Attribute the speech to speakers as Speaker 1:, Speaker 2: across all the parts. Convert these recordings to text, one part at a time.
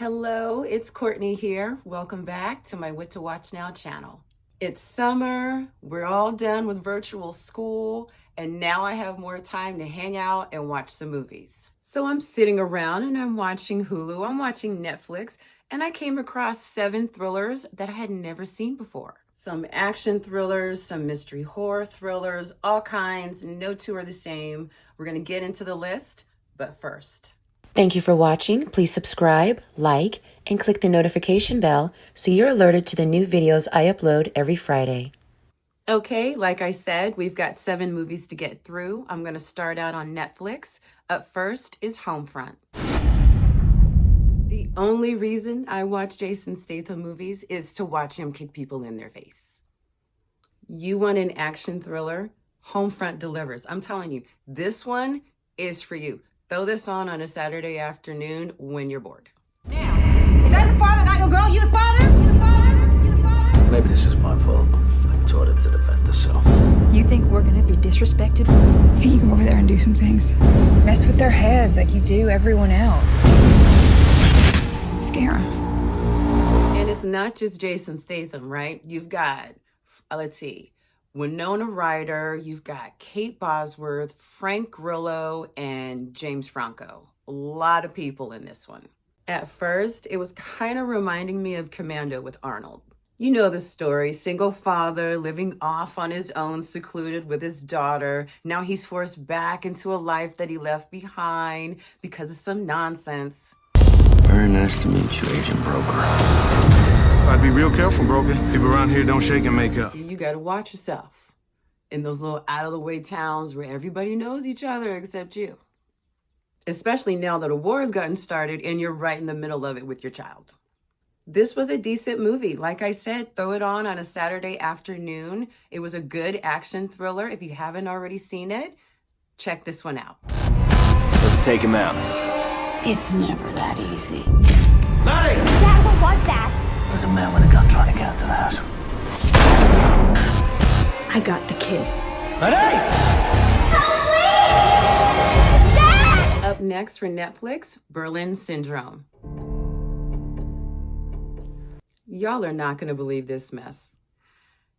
Speaker 1: Hello, it's Courtney here. Welcome back to my What to Watch Now channel. It's summer, we're all done with virtual school, and now I have more time to hang out and watch some movies. So I'm sitting around and I'm watching Hulu, I'm watching Netflix, and I came across 7 thrillers that I had never seen before. Some action thrillers, some mystery horror thrillers, all kinds, no 2 are the same. We're gonna get into the list, but first.
Speaker 2: Thank you for watching. Please subscribe, like, and click the notification bell so you're alerted to the new videos I upload every Friday.
Speaker 1: Okay, like I said, we've got 7 movies to get through. I'm going to start out on Netflix. Up first is Homefront. The only reason I watch Jason Statham movies is to watch him kick people in their face. You want an action thriller? Homefront delivers. I'm telling you, this one is for you. Throw this on a Saturday afternoon when you're bored.
Speaker 3: Now, is that the father, not your girl? You the father? You the father? You the father?
Speaker 4: Maybe this is my fault. I taught her to defend herself.
Speaker 5: You think we're gonna be disrespected?
Speaker 6: Can you go over there and do some things? Mess with their heads like you do everyone else. Scare them.
Speaker 1: And it's not just Jason Statham, right? You've got, let's see, Winona Ryder, you've got Kate Bosworth, Frank Grillo, and James Franco. A lot of people in this one. At first, it was kind of reminding me of Commando with Arnold. You know the story, single father, living off on his own, secluded with his daughter. Now he's forced back into a life that he left behind because of some nonsense.
Speaker 4: Very nice to meet you, Agent Broker.
Speaker 7: I'd be real careful, Broker. People around here don't shake and make up.
Speaker 1: See, you gotta watch yourself in those little out-of-the-way towns where everybody knows each other except you. Especially now that a war has gotten started and you're right in the middle of it with your child. This was a decent movie. Like I said, throw it on a Saturday afternoon. It was a good action thriller. If you haven't already seen it, check this one out.
Speaker 4: Let's take him out.
Speaker 5: It's never that easy.
Speaker 4: Maddie!
Speaker 3: Dad, what was that?
Speaker 4: There's a man with a gun trying to get into the house.
Speaker 5: I got the kid.
Speaker 4: Maddie!
Speaker 3: Dad!
Speaker 1: Up next for Netflix, Berlin Syndrome. Y'all are not going to believe this mess.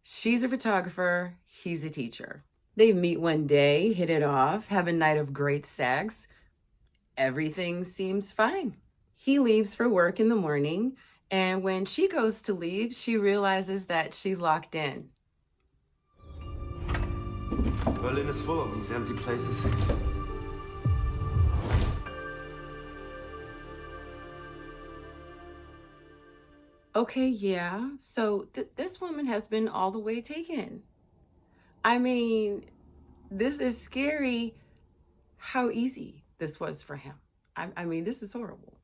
Speaker 1: She's a photographer, he's a teacher. They meet one day, hit it off, have a night of great sex. Everything seems fine. He leaves for work in the morning, and when she goes to leave, she realizes that she's locked in.
Speaker 8: Berlin is full of these empty places.
Speaker 1: Okay, yeah, so this woman has been all the way taken. I mean, this is scary how easy this was for him. I mean, this is horrible.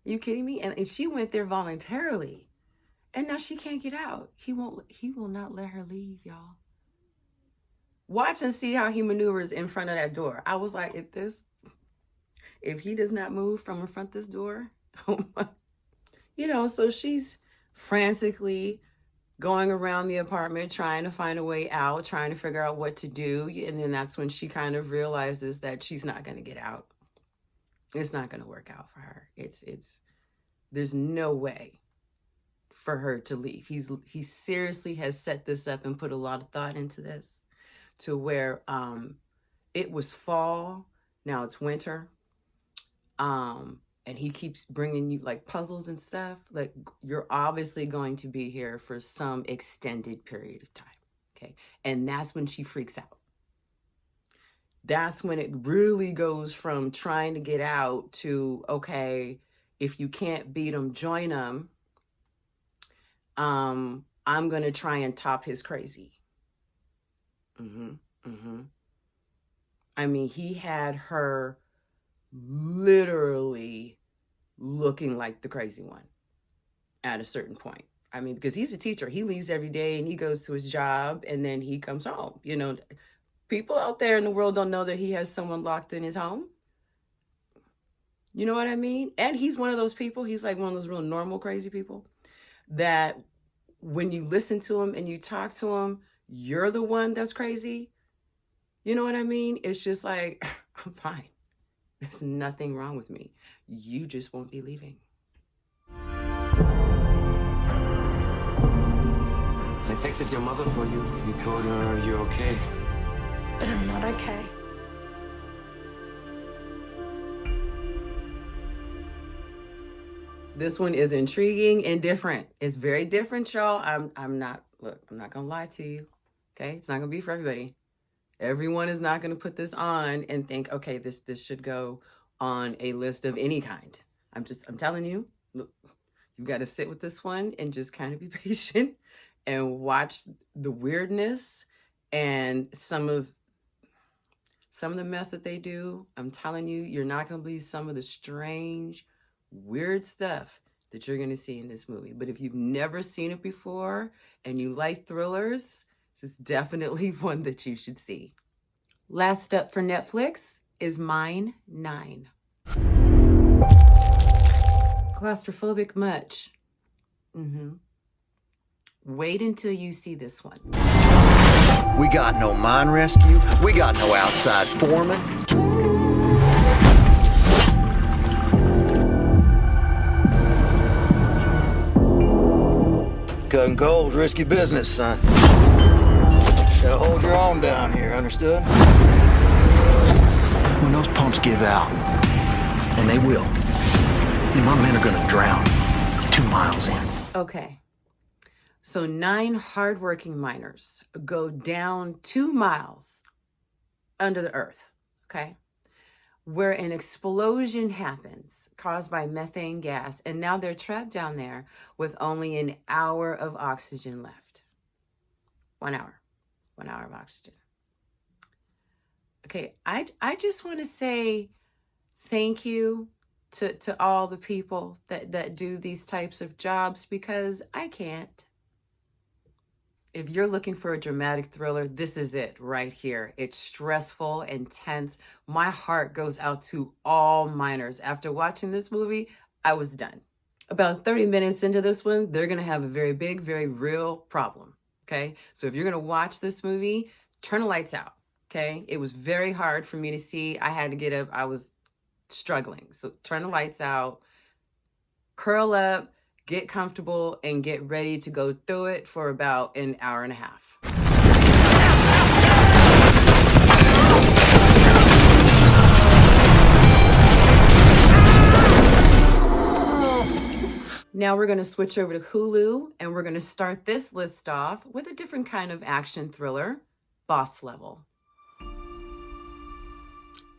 Speaker 1: Are you kidding me? And she went there voluntarily, and now she can't get out. He will not let her leave, y'all. Watch and see how he maneuvers in front of that door. I was like, if he does not move from in front of this door, so she's frantically going around the apartment, trying to find a way out, trying to figure out what to do. And then that's when she kind of realizes that she's not going to get out. It's not going to work out for her. There's no way for her to leave. He seriously has set this up and put a lot of thought into this to where it was fall, now it's winter. And he keeps bringing you like puzzles and stuff. Like, you're obviously going to be here for some extended period of time. Okay. And that's when she freaks out. That's when it really goes from trying to get out to, okay, if you can't beat him, join him. I'm going to try and top his crazy. I mean, he had her literally looking like the crazy one at a certain point. I mean, because he's a teacher, he leaves every day and he goes to his job and then he comes home. People out there in the world don't know that he has someone locked in his home. You know what I mean? And he's one of those people, he's like one of those real normal crazy people that when you listen to him and you talk to him, you're the one that's crazy. You know what I mean? It's just like, I'm fine. There's nothing wrong with me. You just won't be leaving.
Speaker 8: texted your mother for you. You told her you're okay.
Speaker 5: But I'm not okay.
Speaker 1: This one is intriguing and different. It's very different, y'all. I'm not gonna lie to you. Okay, it's not gonna be for everybody. Everyone is not gonna put this on and think, okay, this should go on a list of any kind. I'm telling you, look, you got to sit with this one and just kind of be patient and watch the weirdness and some of the mess that they do. I'm telling you, you're not going to believe some of the strange, weird stuff that you're going to see in this movie. But if you've never seen it before and you like thrillers, this is definitely one that you should see. Last up for Netflix is Mine 9. Claustrophobic much? Wait until you see this one.
Speaker 9: We got no mine rescue. We got no outside foreman. Cutting coal's risky business, son. Gotta hold your own down here, understood? When those pumps give out, and they will, my men are gonna drown 2 miles in.
Speaker 1: Okay. So 9 hardworking miners go down 2 miles under the earth, okay, where an explosion happens caused by methane gas, and now they're trapped down there with only an hour of oxygen left. 1 hour. 1 hour of oxygen. Okay, I just want to say thank you to all the people that do these types of jobs, because I can't. If you're looking for a dramatic thriller, this is it right here. It's stressful, intense. My heart goes out to all miners. After watching this movie, I was done. About 30 minutes into this one, they're going to have a very big, very real problem. Okay, so if you're going to watch this movie, turn the lights out. Okay, it was very hard for me to see. I had to get up. I was struggling. So turn the lights out, curl up, get comfortable, and get ready to go through it for about an hour and a half. Now we're going to switch over to Hulu, and we're going to start this list off with a different kind of action thriller, Boss Level.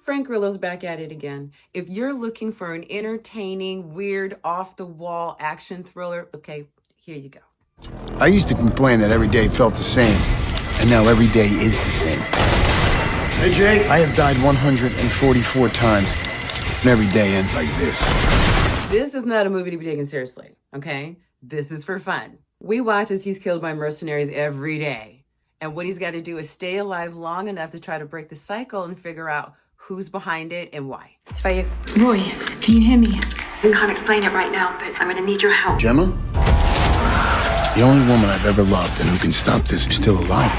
Speaker 1: Frank Grillo's back at it again. If you're looking for an entertaining, weird, off-the-wall action thriller, okay, here you go.
Speaker 10: I used to complain that every day felt the same, and now every day is the same. Hey, Jake. I have died 144 times, and every day ends like this.
Speaker 1: This is not a movie to be taken seriously, okay? This is for fun. We watch as he's killed by mercenaries every day, and what he's got to do is stay alive long enough to try to break the cycle and figure out who's behind it and why.
Speaker 5: It's for you. Roy, can you hear me? I can't explain it right now, but I'm gonna need your help.
Speaker 10: Gemma? The only woman I've ever loved and who can stop this is still alive.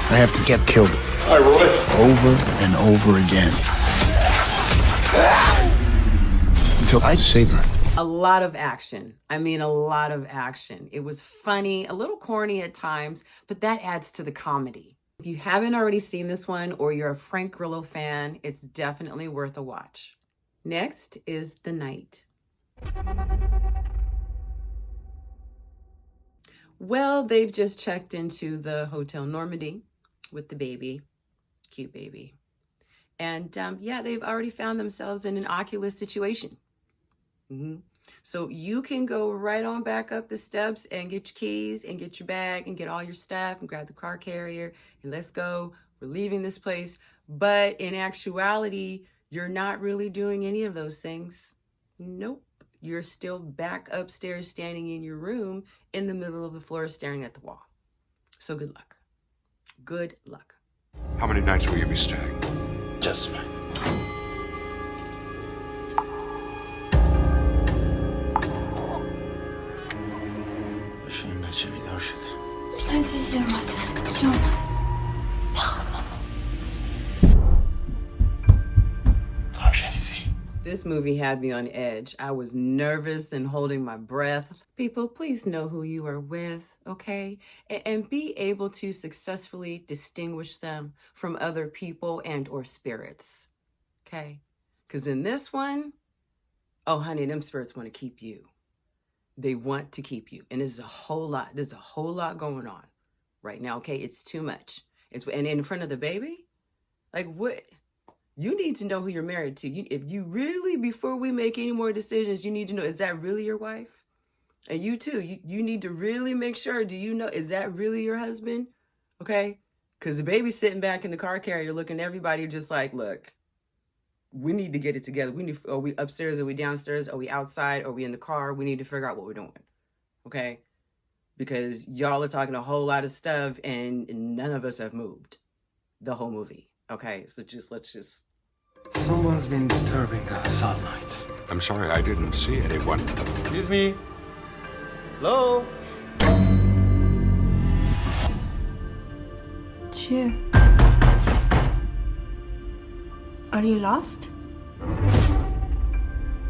Speaker 10: I have to get killed. Hi, Roy. Over and over again. Until I save her.
Speaker 1: A lot of action. I mean, a lot of action. It was funny, a little corny at times, but that adds to the comedy. If you haven't already seen this one, or you're a Frank Grillo fan, it's definitely worth a watch. Next is The Night. Well, they've just checked into the Hotel Normandy with the baby, cute baby. And yeah, they've already found themselves in an Oculus situation. So you can go right on back up the steps and get your keys and get your bag and get all your stuff and grab the car carrier and let's go. We're leaving this place. But in actuality, you're not really doing any of those things. Nope. You're still back upstairs standing in your room in the middle of the floor staring at the wall. So good luck. Good luck.
Speaker 11: How many nights will you be staying?
Speaker 9: Just
Speaker 1: This movie had me on edge. I was nervous and holding my breath. People, please know who you are with, okay? And be able to successfully distinguish them from other people and or spirits, okay? Because in this one, oh, honey, them spirits want to keep you. They want to keep you. And there's a whole lot going on right now, okay? It's too much. And in front of the baby, like what? You need to know who you're married to. If you really, before we make any more decisions, you need to know, is that really your wife? And you too, you need to really make sure, do you know, is that really your husband? Okay? Because the baby's sitting back in the car carrier looking at everybody just like, look, we need to get it together. Are we upstairs? Are we downstairs? Are we outside? Are we in the car? We need to figure out what we're doing. Okay? Because y'all are talking a whole lot of stuff and none of us have moved the whole movie. Okay, so let's just...
Speaker 10: Someone's been disturbing us all night.
Speaker 11: I'm sorry, I didn't see anyone.
Speaker 12: Excuse me. Hello?
Speaker 5: Cheer. Are you lost?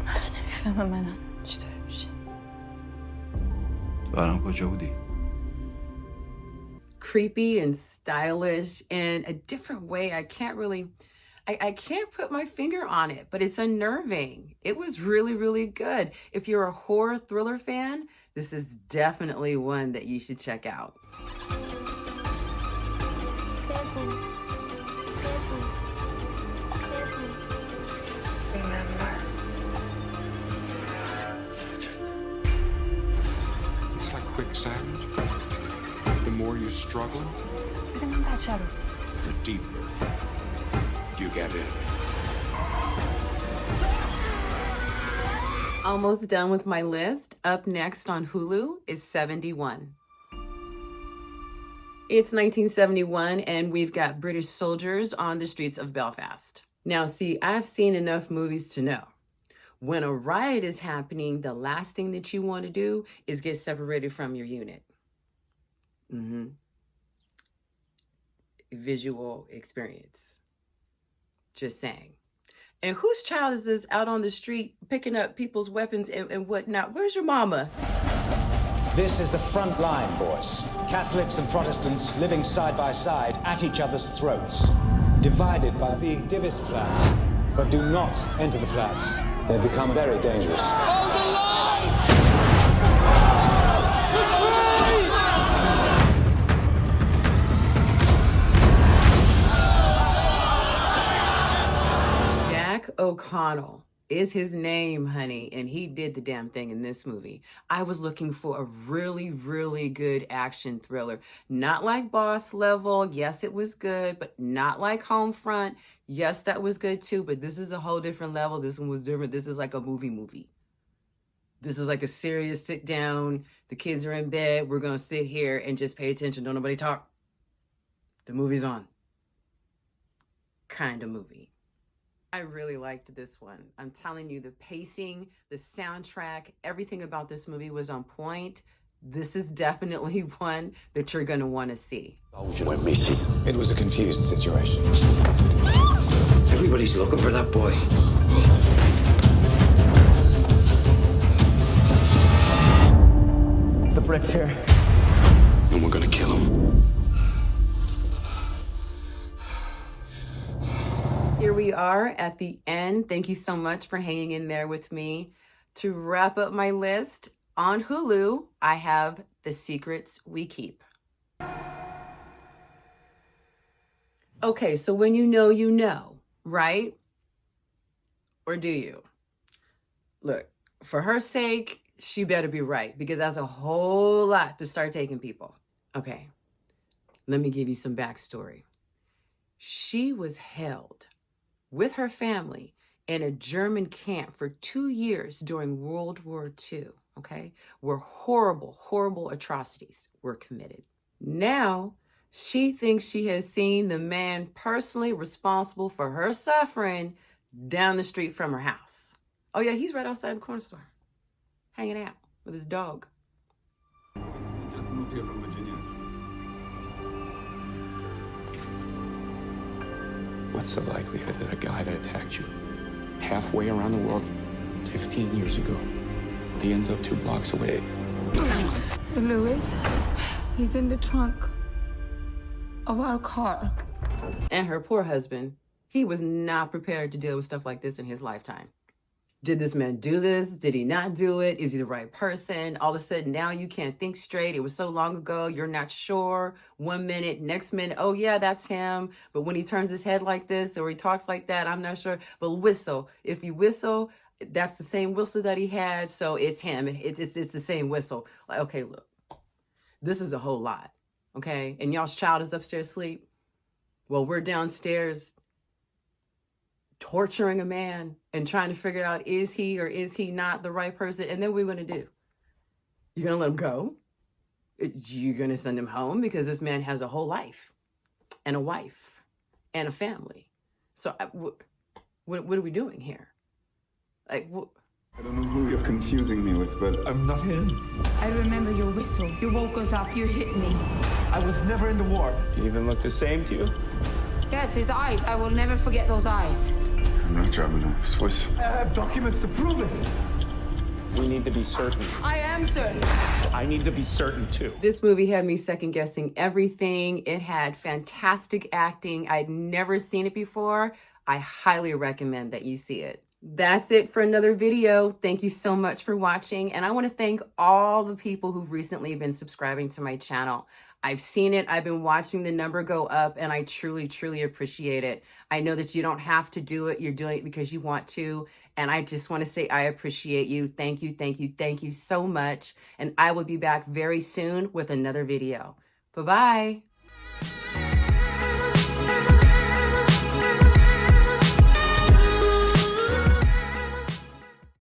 Speaker 6: اصلا نمیفهمم منم چطوری میشه.
Speaker 10: برام کجا بودی؟
Speaker 1: Creepy and stylish in a different way. I can't put my finger on it, but it's unnerving. It was really, really good. If you're a horror thriller fan, this is definitely one that you should check out.
Speaker 6: Remember.
Speaker 11: It's like quicksand. The more you struggle, the deeper you get in.
Speaker 1: Almost done with my list. Up next on Hulu is 71. It's 1971 and we've got British soldiers on the streets of Belfast. Now, see, I've seen enough movies to know when a riot is happening, the last thing that you want to do is get separated from your unit. Visual experience. Just saying. And whose child is this out on the street picking up people's weapons and whatnot? Where's your mama?
Speaker 13: This is the front line, boys. Catholics and Protestants living side by side at each other's throats. Divided by the Divis flats. But do not enter the flats. They become very dangerous.
Speaker 12: Hold the line!
Speaker 1: Jack O'Connell is his name, honey, and he did the damn thing in this movie. I was looking for a really, really good action thriller. Not like Boss Level. Yes, it was good, but not like Homefront. Yes, that was good too, but this is a whole different level. This one was different. This is like a movie. This is like a serious sit down. The kids are in bed. We're going to sit here and just pay attention. Don't nobody talk. The movie's on. Kind of movie. I really liked this one. I'm telling you, the pacing, the soundtrack, everything about this movie was on point. This is definitely one that you're going to want to see.
Speaker 13: Went missing. It was a confused situation. Everybody's looking for that boy.
Speaker 12: The Brit's here.
Speaker 10: And we're gonna kill him.
Speaker 1: Here we are at the end. Thank you so much for hanging in there with me. To wrap up my list, on Hulu, I have The Secrets We Keep. Okay, so when you know, right? Or do you? Look, for her sake, she better be right, because that's a whole lot to start taking people. Okay, let me give you some backstory. She was held with her family in a German camp for 2 years during World War II, okay? Where horrible, horrible atrocities were committed. Now, she thinks she has seen the man personally responsible for her suffering down the street from her house. Oh yeah, he's right outside the corner store, hanging out with his dog.
Speaker 10: Just moved here from Virginia.
Speaker 8: What's the likelihood that a guy that attacked you
Speaker 11: halfway around the world 15 years ago. He ends up 2 blocks away.
Speaker 6: Louis, he's in the trunk of our car.
Speaker 1: And her poor husband, he was not prepared to deal with stuff like this in his lifetime. Did this man do this? Did he not do it? Is he the right person? All of a sudden, now you can't think straight. It was so long ago. You're not sure. 1 minute, next minute, oh yeah, that's him. But when he turns his head like this or he talks like that, I'm not sure. But whistle. If you whistle, that's the same whistle that he had. So it's him. It's the same whistle. Like, okay, look, this is a whole lot. Okay. And y'all's child is upstairs asleep. Well, we're downstairs torturing a man and trying to figure out, is he or is he not the right person? And then what are we going to do? You're going to let him go? You're going to send him home? Because this man has a whole life and a wife and a family. So what are we doing here? Like,
Speaker 14: I don't know who you're confusing me with, but I'm not him.
Speaker 3: I remember your whistle. You woke us up. You hit me.
Speaker 12: I was never in the war.
Speaker 8: He even looked the same to you?
Speaker 3: Yes, his eyes. I will never forget those eyes.
Speaker 14: I'm not driving off his voice.
Speaker 12: I have documents to prove it.
Speaker 8: We need to be certain.
Speaker 3: I am certain.
Speaker 8: I need to be certain too.
Speaker 1: This movie had me second guessing everything. It had fantastic acting. I'd never seen it before. I highly recommend that you see it. That's it for another video. Thank you so much for watching. And I want to thank all the people who've recently been subscribing to my channel. I've seen it. I've been watching the number go up, and I truly, truly appreciate it. I know that you don't have to do it. You're doing it because you want to. And I just want to say I appreciate you. Thank you, thank you, thank you so much. And I will be back very soon with another video. Bye-bye.